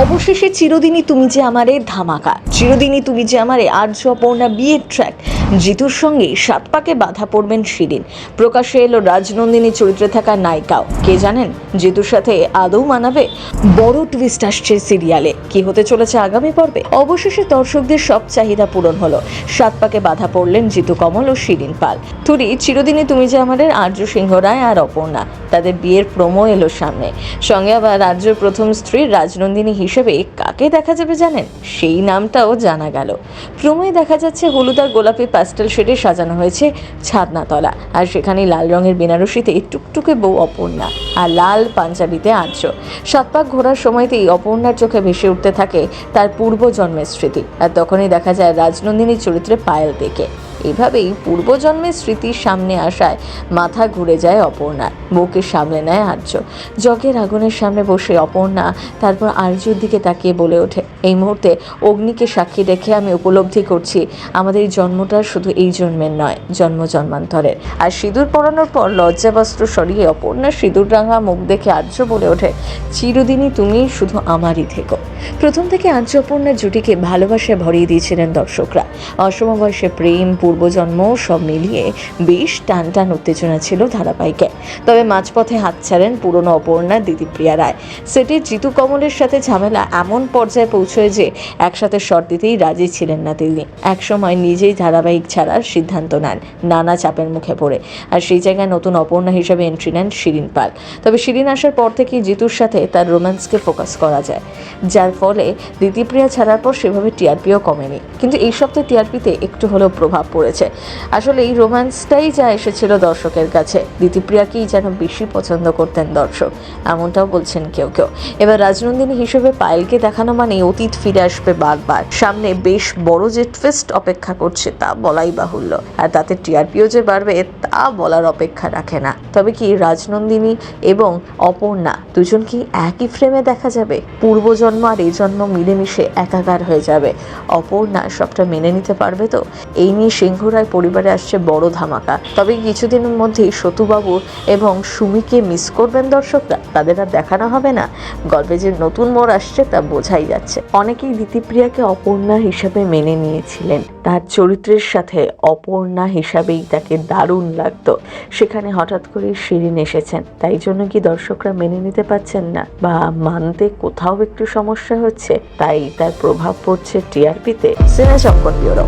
অবশেষে চিরদিনই তুমি যে আমারে ধামাকা, চিরদিনই তুমি যে আমারে আর্য অপর্ণা বিয়ের ট্র্যাক। জিতুর সঙ্গে সাত পাকে বাধা পড়বেন শিরিন। প্রকাশ্যে এলো রাজনন্দিনী চরিত্রে থাকা নায়িকাও। কে জানেন জিতুর সাথে আদৌ মানাবে? বড় টুইস্ট আসছে সিরিয়ালে। কি হতে চলেছে আগামী পর্বে? অবশেষে দর্শকদের সব চাহিদা পূরণ হলো। সাত পাকে বাধা পড়লেন জিতু কমল ও শিরিন পাল। থুরি চিরদিনই তুমি যে আমাদের আর্য সিংহ রায় আর অপর্ণা, তাদের বিয়ের প্রোমো এলো সামনে। সঙ্গে আবার আর্যর প্রথম স্ত্রী রাজনন্দিনী হিসেবে কাকে দেখা যাবে জানেন? সেই নামটাও জানা গেল। প্রোমোয় দেখা যাচ্ছে হলুদ আর গোলাপি প্যাস্টেল শেডে সাজানো হয়েছে ছাদনাতলা, আর সেখানে লাল রঙের বেনারসিতে টুকটুকে বউ অপর্ণা আর লাল পাঞ্জাবিতে আর্য। সাত পাক ঘোরার সময়তেই অপর্ণার চোখে ভেসে উঠতে থাকে তার পূর্বজন্মের স্মৃতি, আর তখনই দেখা যায় রাজনন্দিনীর চরিত্রে পায়েল দেখে। এভাবেই পূর্বজন্মের স্মৃতির সামনে আসায় মাথা ঘুরে যায় অপর্ণার। বউকে সামলে নেয় আর্য। যজ্ঞের আগুনের সামনে বসে অপর্ণা তারপর আর্যর দিকে তাকিয়ে বলে ওঠে, এই মুহূর্তে অগ্নিকে সাক্ষী রেখে আমি উপলব্ধি করছি আমাদের এই জন্মটা শুধু এই জন্মের নয়, জন্ম জন্মান্তরের। আর সিঁদুর পরানোর পর লজ্জাবস্ত্র সরিয়ে অপর্ণার সিঁদুর রাঙা মুখ দেখে আর্য বলে ওঠে, চিরদিনই তুমি শুধু আমারই থেকো। প্রথম থেকে আর্য অপর্ণার জুটিকে ভালোবাসায় ভরিয়ে দিয়েছিলেন দর্শকরা। অসম বয়সে প্রেম, পূর্বজন্ম সব মিলিয়ে বেশ টান টান উত্তেজনা ছিল ধারাবাহিকে। তবে মাঝপথে হাত ছাড়েন পুরনো অপর্ণা দিতিপ্রিয়া রায়। সেটে জিতু কমলের সাথে ঝামেলা এমন পর্যায়ে পৌঁছয় যে একসাথে শট দিতেই রাজি ছিলেন না তিনি। একসময় নিজেই ধারাবাহিক ছাড়ার সিদ্ধান্ত নেন নানা চাপের মুখে পড়ে, আর সেই জায়গায় নতুন অপর্ণা হিসেবে এন্ট্রি নেন শিরিন পাল। তবে শিরিন আসার পর থেকেই জিতুর সাথে তার রোম্যান্সকে ফোকাস করা যায়, যার ফলে দিতিপ্রিয়া ছাড়ার পর সেভাবে টিআরপিও কমেনি। কিন্তু এই সপ্তাহে টিআরপিতে একটু হলেও প্রভাব পড়েছে। আসলে এই রোম্যান্সটাই যা এসেছিল দর্শকের কাছে। দিতিপ্রিয়াকেই যেন বেশি পছন্দ করতেন দর্শক, এমনটাও বলছেন কেউ কেউ। এবার রাজনন্দিনী হিসেবে পায়েলকে দেখানো মানে অতীত ফিরে আসবে বারবার। সামনে বেশ বড় যে টুইস্ট অপেক্ষা করছে তা বলাই বাহুল্য, আর তাতে টিআরপিও যে বাড়বে তা বলার অপেক্ষা রাখে না। তবে কি রাজনন্দিনী এবং অপর্ণা দুজন কি একই ফ্রেমে দেখা যাবে? পূর্বজন্ম আর এই জন্ম মিলেমিশে একাকার হয়ে যাবে। অপর্ণা সবটা মেনে নিতে পারবে তো? এই নিয়ে সিংহ রায় পরিবারে আসছে বড় ধামাকা। তবে কিছুদিনের মধ্যেই সতুবাবু এবং সুমিকে মিস করবেন দর্শকরা, তাদের আর দেখানো হবে না। গল্পে যে নতুন মোড় আসছে তা বোঝাই যাচ্ছে। অনেকেই দিতিপ্রিয়াকে অপর্ণা হিসাবে মেনে নিয়েছিলেন, তার চরিত্রের সাথে অপর্ণা হিসাবেই তাকে দারুণ লাগতো। সেখানে হঠাৎ করে শিরিন এসেছেন, তাই জন্য কি দর্শকরা মেনে নিতে পারছেন না, বা মানতে কোথাও একটু সমস্যা হচ্ছে, তাই তার প্রভাব পড়ছে টিআরপিতে? সিনে চমকন ব্যুরো।